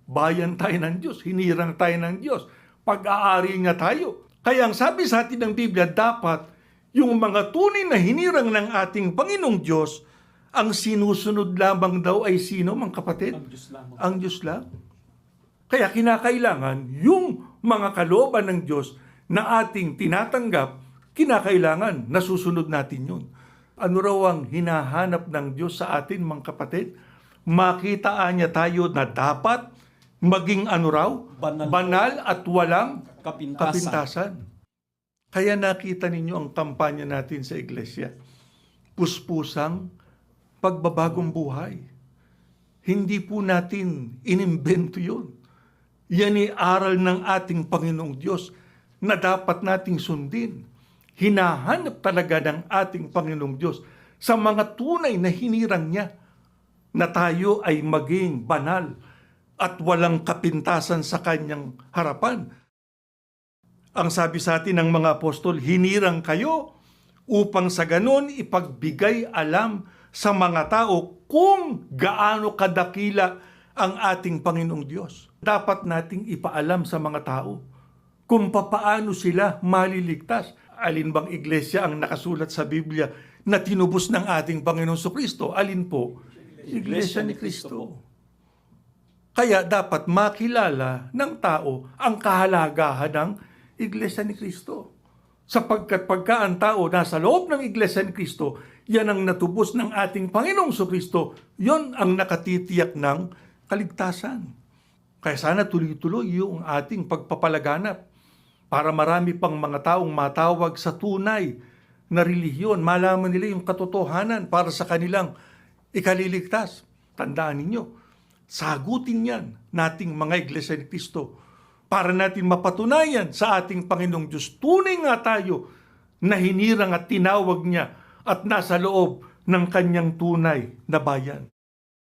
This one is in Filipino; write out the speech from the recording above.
Bayan tayo ng Diyos, hinirang tayo ng Diyos, pag-aari niya tayo. Kaya ang sabi sa atin ng Biblia, dapat yung mga tunay na hinirang ng ating Panginoong Diyos, ang sinusunod lamang daw ay sino, mga kapatid? Ang Diyos lamang. Ang Diyos lang. Kaya kinakailangan yung mga kalooban ng Diyos na ating tinatanggap, kinakailangan nasusunod natin yun. Ano raw ang hinahanap ng Diyos sa atin, mga kapatid? Makitaan niya tayo na dapat maging ano raw? Banal at walang kapintasan. Kaya nakita ninyo ang kampanya natin sa iglesia. Puspusang pagbabagong buhay. Hindi po natin inimbento yun. Yan ay aral ng ating Panginoong Diyos na dapat nating sundin. Hinahanap talaga ng ating Panginoong Diyos sa mga tunay na hinirang niya na tayo ay maging banal at walang kapintasan sa kanyang harapan. Ang sabi sa atin ng mga apostol, hinirang kayo upang sa ganon ipagbigay alam sa mga tao kung gaano kadakila ang ating Panginoong Diyos. Dapat nating ipaalam sa mga tao kung papaano sila maliligtas. Alin bang iglesia ang nakasulat sa Biblia na tinubos ng ating Panginoong Kristo? Alin po? Iglesia ni Kristo. Kaya dapat makilala ng tao ang kahalagahan ng Iglesia ni Kristo. Sapagkat pagka ang tao nasa loob ng Iglesia ni Kristo, yan ang natubos ng ating Panginoong Kristo, yon ang nakatitiyak ng kaligtasan. Kaya sana tuloy-tuloy yung ating pagpapalaganap para marami pang mga taong matawag sa tunay na relihiyon, malaman nila yung katotohanan para sa kanilang ikaliligtas. Tandaan ninyo, sagutin yan nating mga Iglesia ni Kristo para natin mapatunayan sa ating Panginoong Diyos. Tunay nga tayo na hinirang at tinawag niya at nasa loob ng kanyang tunay na bayan.